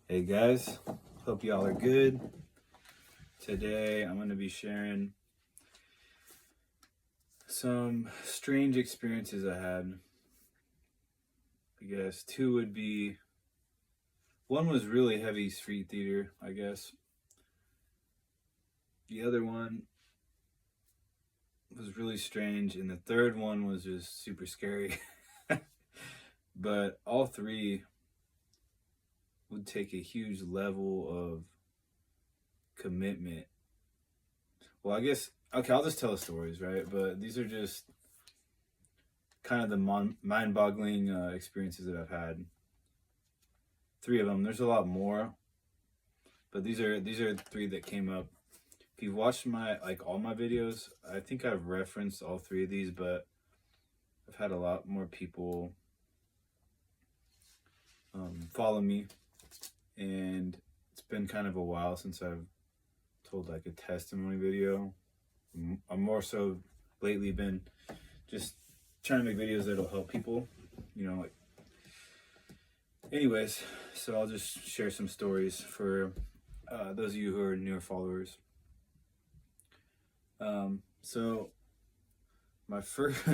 Hey guys, hope y'all are good. Today I'm going to be sharing some strange experiences I had. I guess two would be, one was really heavy street theater, I guess. The other one was really strange, and the third one was just super scary. But all three would take a huge level of commitment. Well, I guess, okay, I'll just tell the stories, right? But these are just kind of the mind-boggling experiences that I've had. Three of them. There's a lot more, but these are three that came up. If you've watched all my videos, I think I've referenced all three of these, but I've had a lot more people follow me, and it's been kind of a while since I've told like a testimony video. I'm more so lately been just trying to make videos that'll help people, anyways. So I'll just share some stories for those of you who are newer followers. So my first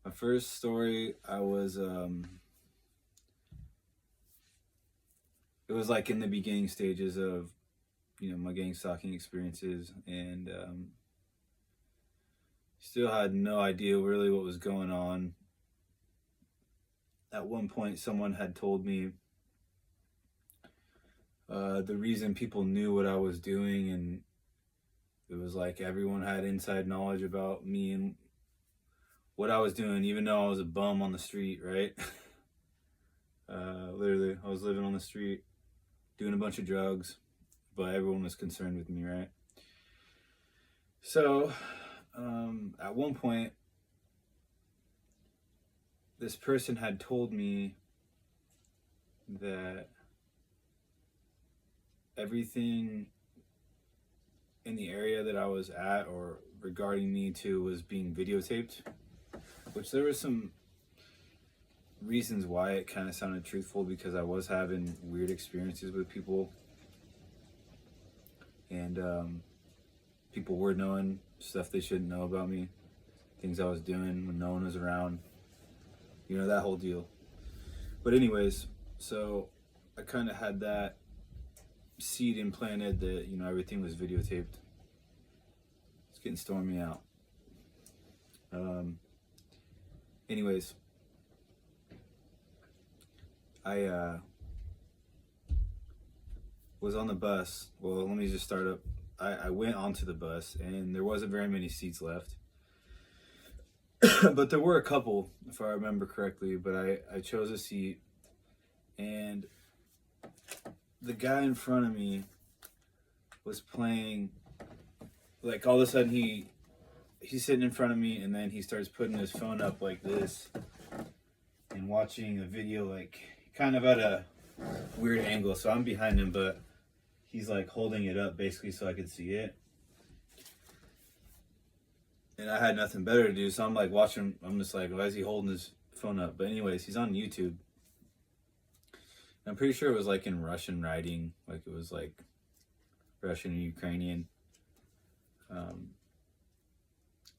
my first story, I was it was like in the beginning stages of my gang stalking experiences, and still had no idea really what was going on. At one point, someone had told me the reason people knew what I was doing, and it was like everyone had inside knowledge about me and what I was doing, even though I was a bum on the street, right? Literally, I was living on the street, doing a bunch of drugs, but everyone was concerned with me, right? So, at one point, this person had told me that everything in the area that I was at or regarding me to was being videotaped, which there were some reasons why it kind of sounded truthful, because I was having weird experiences with people, and people were knowing stuff they shouldn't know about me, things I was doing when no one was around, that whole deal. But anyways, so I kind of had that seed implanted that everything was videotaped. It's getting stormy out. Anyways, I was on the bus. Well, let me just start up. I went onto the bus, and there wasn't very many seats left. But there were a couple, if I remember correctly. But I chose a seat, and the guy in front of me was playing, like, all of a sudden he's sitting in front of me, and then he starts putting his phone up like this and watching a video, like kind of at a weird angle. So I'm behind him, but he's like holding it up basically so I could see it. And I had nothing better to do, so I'm like watching. I'm just like, why is he holding his phone up? But anyways, he's on YouTube. I'm pretty sure it was like in Russian writing, like it was like Russian and Ukrainian,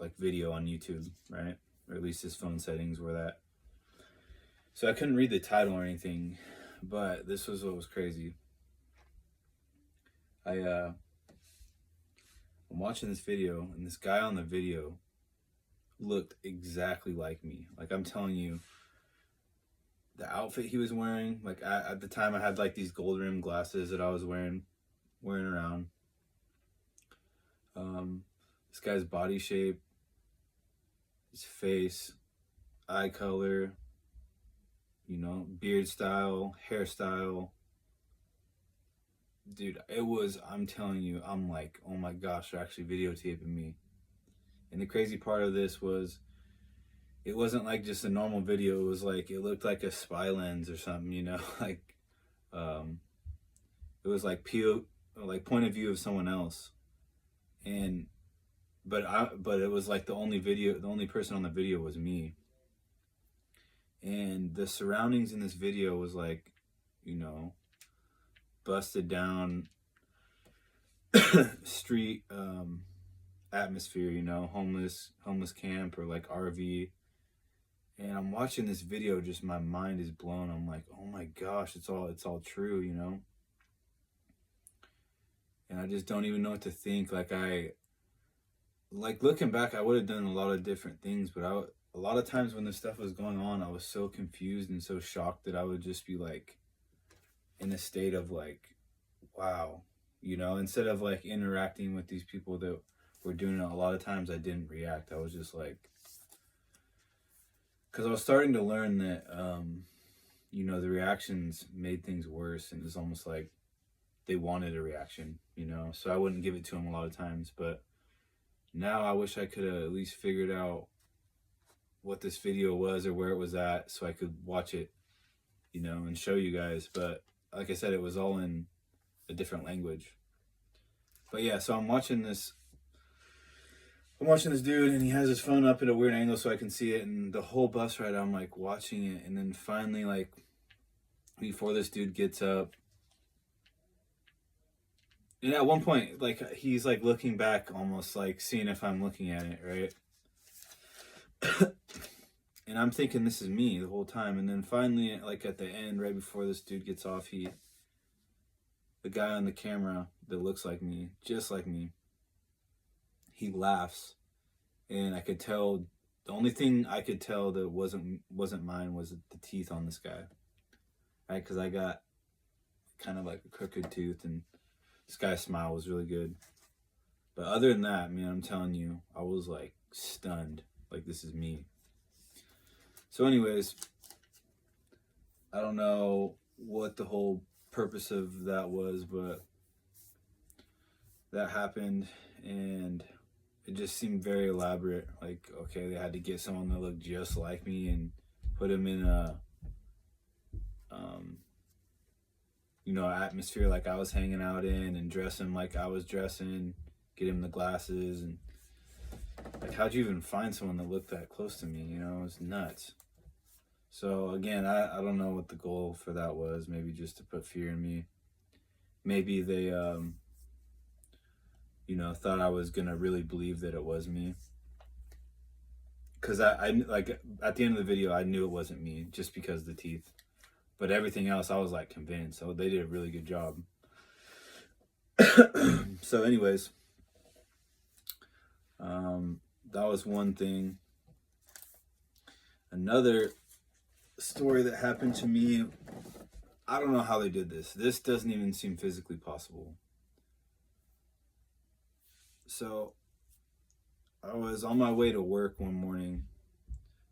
like video on YouTube, right? Or at least his phone settings were that. So I couldn't read the title or anything, but this was what was crazy. I'm watching this video, and this guy on the video looked exactly like me. Like, I'm telling you, the outfit he was wearing, like at the time I had like these gold rimmed glasses that I was wearing around. This guy's body shape, his face, eye color, beard style, hairstyle. Dude, I'm telling you, I'm like, oh my gosh, they're actually videotaping me. And the crazy part of this was, it wasn't like just a normal video. It was like, it looked like a spy lens or something, like, it was like point of view of someone else. And, but it was like the only person on the video was me. And the surroundings in this video was like, busted down street atmosphere, you know, homeless camp or like RV. And I'm watching this video, just my mind is blown. I'm like, oh my gosh, it's all true, you know. And I just don't even know what to think. Like looking back, I would have done a lot of different things, but a lot of times when this stuff was going on, I was so confused and so shocked that I would just be like in a state of like, wow, you know, instead of like interacting with these people that were doing it. A lot of times I didn't react. I was just like, because I was starting to learn that, you know, the reactions made things worse, and it was almost like they wanted a reaction, you know, so I wouldn't give it to them a lot of times. But now I wish I could have at least figured out what this video was or where it was at so I could watch it, you know, and show you guys. But like I said, it was all in a different language. But yeah, so I'm watching this dude, and he has his phone up at a weird angle so I can see it, and the whole bus ride I'm like watching it. And then finally, like before this dude gets up, and at one point, like he's like looking back, almost like seeing if I'm looking at it, right? And I'm thinking this is me the whole time. And then finally, like at the end, right before this dude gets off, the guy on the camera that looks like me, just like me, he laughs. And I could tell, the only thing I could tell that wasn't mine was the teeth on this guy, right? Because I got kind of like a crooked tooth, and this guy's smile was really good. But other than that, man, I'm telling you, I was like stunned. Like, this is me. So anyways, I don't know what the whole purpose of that was, but that happened, and it just seemed very elaborate. Like, okay, they had to get someone that looked just like me and put him in a you know, atmosphere like I was hanging out in, and dress him like I was dressing, get him the glasses. And like, how'd you even find someone that looked that close to me? You know, it was nuts. So again, I don't know what the goal for that was. Maybe just to put fear in me. Maybe they you know, thought I was gonna really believe that it was me. Cause I like at the end of the video, I knew it wasn't me just because of the teeth. But everything else, I was like convinced. So they did a really good job. So anyways, that was one thing. Another story that happened to me, I don't know how they did this. This doesn't even seem physically possible. So I was on my way to work one morning.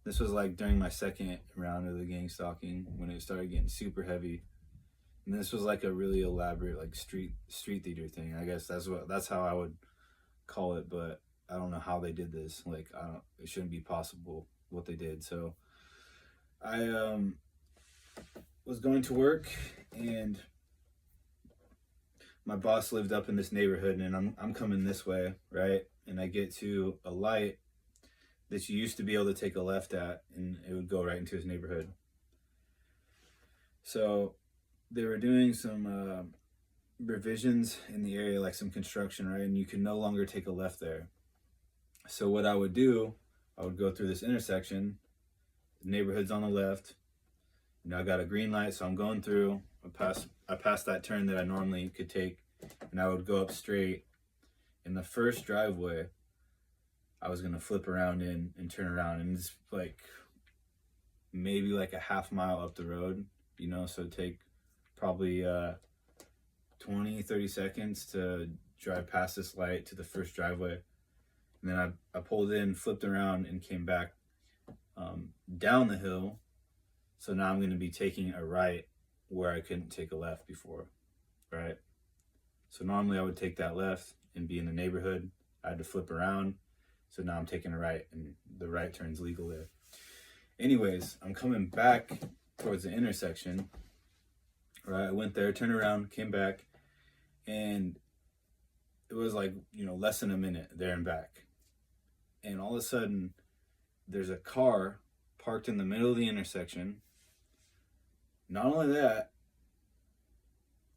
This was like during my second round of the gang stalking, when it started getting super heavy. And this was like a really elaborate like street theater thing. I guess that's how I would call it, but I don't know how they did this. Like, it shouldn't be possible what they did. So I was going to work, and my boss lived up in this neighborhood, and I'm coming this way, right? And I get to a light that you used to be able to take a left at, and it would go right into his neighborhood. So they were doing some revisions in the area, like some construction, right? And you can no longer take a left there. So what I would do, I would go through this intersection, the neighborhood's on the left, you know, I got a green light, so I'm going through, I passed that turn that I normally could take, and I would go up straight. In the first driveway, I was gonna flip around in and turn around, and it's like maybe like a half mile up the road, you know, so take probably 20-30 seconds to drive past this light to the first driveway. And then I pulled in, flipped around, and came back down the hill. So now I'm going to be taking a right where I couldn't take a left before, right? So normally I would take that left and be in the neighborhood. I had to flip around. So now I'm taking a right, and the right turn's legal there. Anyways, I'm coming back towards the intersection, right? I went there, turned around, came back, and it was like, you know, less than a minute there and back. And all of a sudden, there's a car parked in the middle of the intersection. Not only that,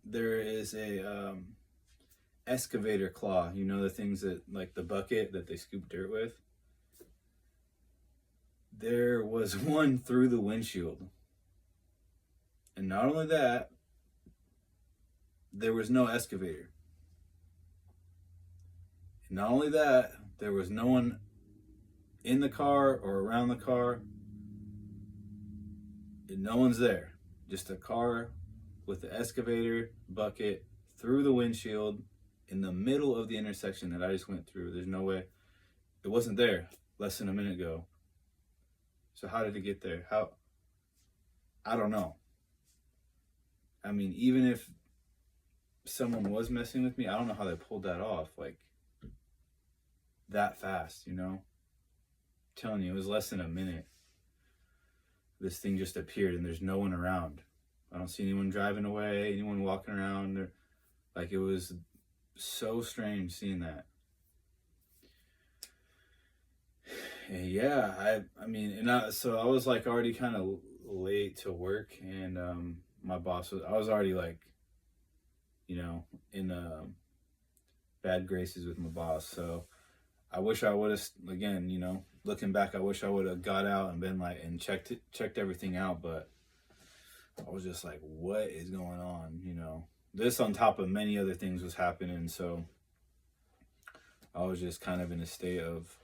there is a excavator claw. You know, the things that, like the bucket that they scoop dirt with? There was one through the windshield. And not only that, there was no excavator. And not only that, there was no one in the car or around the car. And no one's there. Just a car with the excavator bucket through the windshield in the middle of the intersection that I just went through. There's no way. It wasn't there less than a minute ago. So how did it get there? How? I don't know. I mean, even if someone was messing with me, I don't know how they pulled that off, like, that fast, you know? I'm telling you, it was less than a minute. This thing just appeared and there's no one around. I don't see anyone driving away, anyone walking around. Like, it was so strange seeing that. And yeah, so I was like already kind of late to work, and I was already like, you know, in bad graces with my boss. So I wish I would have, again, you know, looking back, I wish I would have got out and been like, and checked everything out. But I was just like, what is going on? You know, this on top of many other things was happening. So I was just kind of in a state of,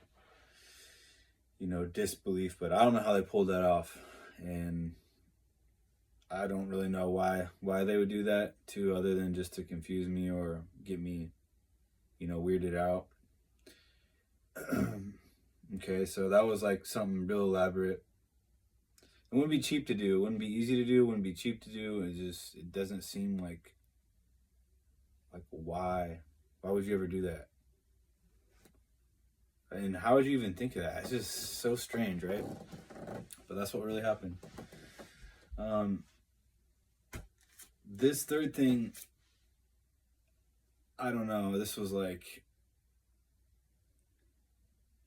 you know, disbelief. But I don't know how they pulled that off. And I don't really know why they would do that too, other than just to confuse me or get me, you know, weirded out. Okay, so that was like something real elaborate. It wouldn't be cheap to do. It wouldn't be easy to do. It wouldn't be cheap to do. It doesn't seem like why? Why would you ever do that? And how would you even think of that? It's just so strange, right? But that's what really happened. This third thing, I don't know. This was like,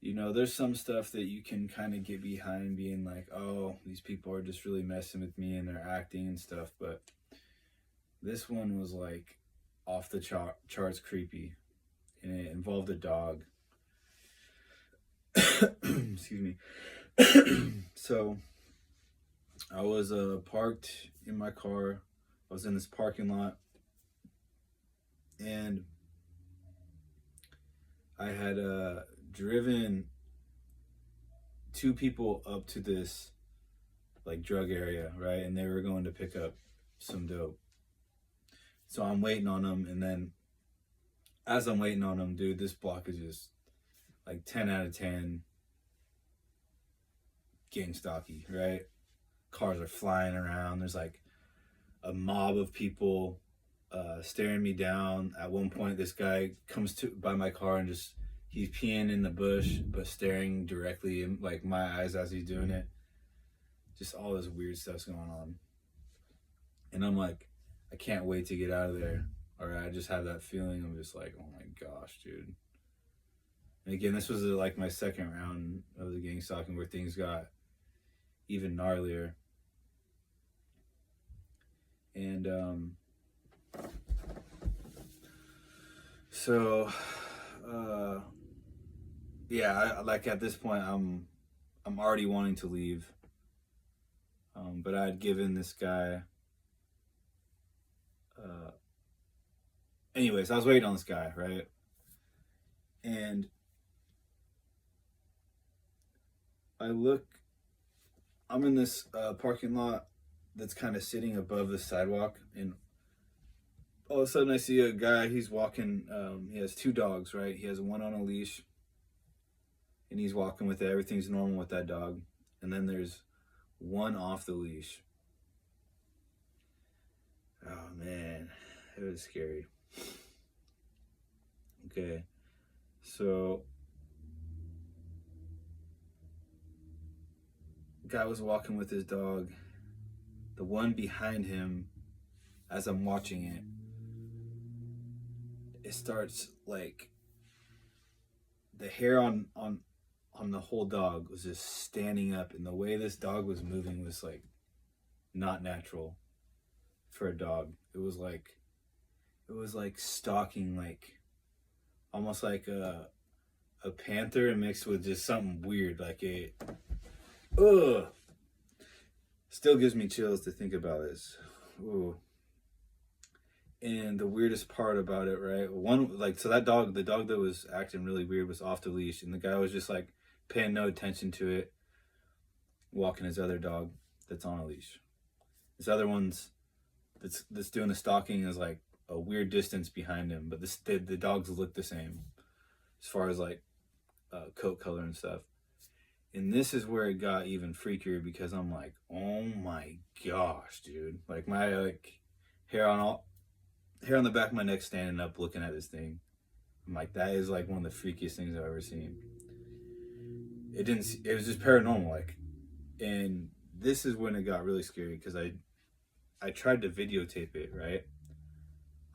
you know, there's some stuff that you can kind of get behind, being like, oh, these people are just really messing with me and they're acting and stuff. But this one was like off the charts creepy, and it involved a dog. Excuse me. So I was parked in my car. I was in this parking lot, and I had driven two people up to this like drug area, right? And they were going to pick up some dope. So I'm waiting on them, and then as I'm waiting on them, dude, this block is just like 10 out of 10 Gangstalky, right? Cars are flying around. There's like a mob of people staring me down. At one point, this guy comes by my car and just, he's peeing in the bush, but staring directly in like my eyes as he's doing it. Just all this weird stuff's going on. And I'm like, I can't wait to get out of there. Or I just have that feeling. I'm just like, oh my gosh, dude. And again, this was like my second round of the gang stalking, where things got even gnarlier. And yeah, like at this point, I'm already wanting to leave. But I had given this guy. Anyways, I was waiting on this guy, right? And I'm in this parking lot that's kind of sitting above the sidewalk, and all of a sudden I see a guy. He's walking. He has two dogs, right? He has one on a leash, and he's walking with it. Everything's normal with that dog. And then there's one off the leash. Oh man, it was scary. Okay, so guy was walking with his dog. The one behind him, as I'm watching it, it starts like the hair on the whole dog was just standing up, and the way this dog was moving was like not natural for a dog. It was like it was like stalking, like almost like a panther mixed with just something weird, like a ugh. Still gives me chills to think about this. Ooh. And the weirdest part about it, right? One, like, so that dog, the dog that was acting really weird was off the leash, and the guy was just like paying no attention to it, walking his other dog that's on a leash. This other one's that's doing the stalking is like a weird distance behind him, but the dogs look the same as far as like coat color and stuff. And this is where it got even freakier because I'm like, oh my gosh, dude! Like my hair on the back of my neck standing up looking at this thing. I'm like, that is like one of the freakiest things I've ever seen. It was just paranormal, like, and this is when it got really scary because I tried to videotape it, right?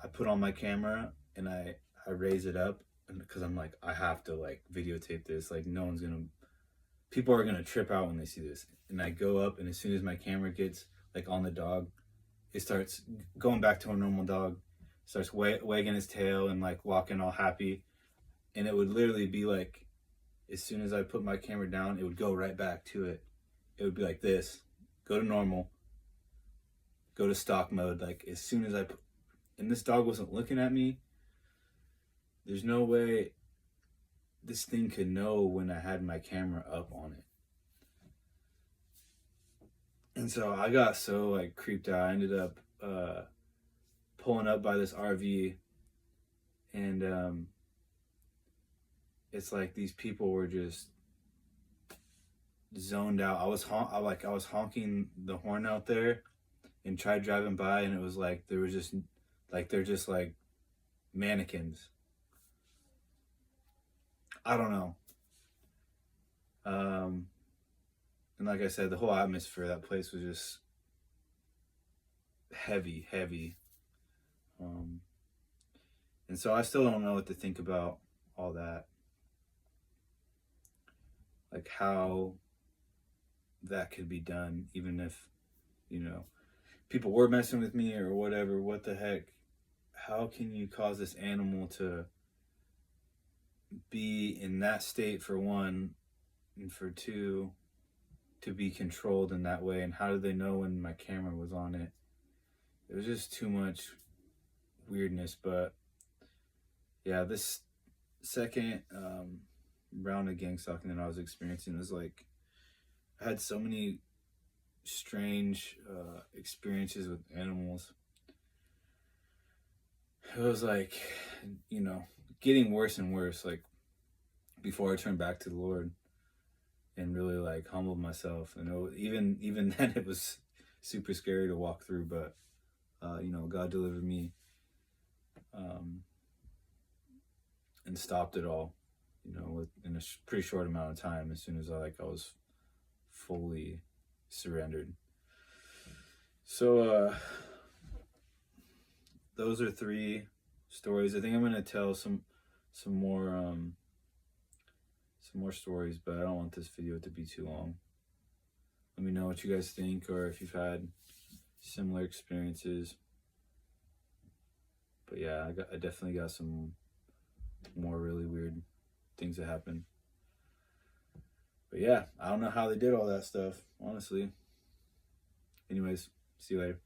I put on my camera and I raise it up because I'm like, I have to like videotape this. Like people are gonna trip out when they see this. And I go up, and as soon as my camera gets like on the dog, it starts going back to a normal dog, starts wagging his tail and like walking all happy. And it would literally be like, as soon as I put my camera down, it would go right back to it. It would be like this, go to normal, go to stock mode. Like as soon as and this dog wasn't looking at me. There's no way this thing could know when I had my camera up on it. And so I got so like creeped out. I ended up pulling up by this RV, and it's like these people were just zoned out. I was honking the horn out there and tried driving by, and it was like they're just like mannequins. I don't know. And like I said, the whole atmosphere of that place was just heavy. And so I still don't know what to think about all that. Like how that could be done, even if, people were messing with me or whatever. What the heck? How can you cause this animal to be in that state, for one, and for two, to be controlled in that way? And how did they know when my camera was on it? It was just too much weirdness. But yeah, this second round of gang stalking that I was experiencing was like, I had so many strange experiences with animals. It was like, getting worse and worse, like before I turned back to the Lord and really like humbled myself. And even then it was super scary to walk through, but God delivered me and stopped it all, in a pretty short amount of time, as soon as I was fully surrendered. So those are 3 stories. I think I'm gonna tell some more stories, but I don't want this video to be too long. Let me know what you guys think, or if you've had similar experiences. But yeah, I definitely got some more really weird things that happened. But yeah, I don't know how they did all that stuff, honestly. Anyways, see you later.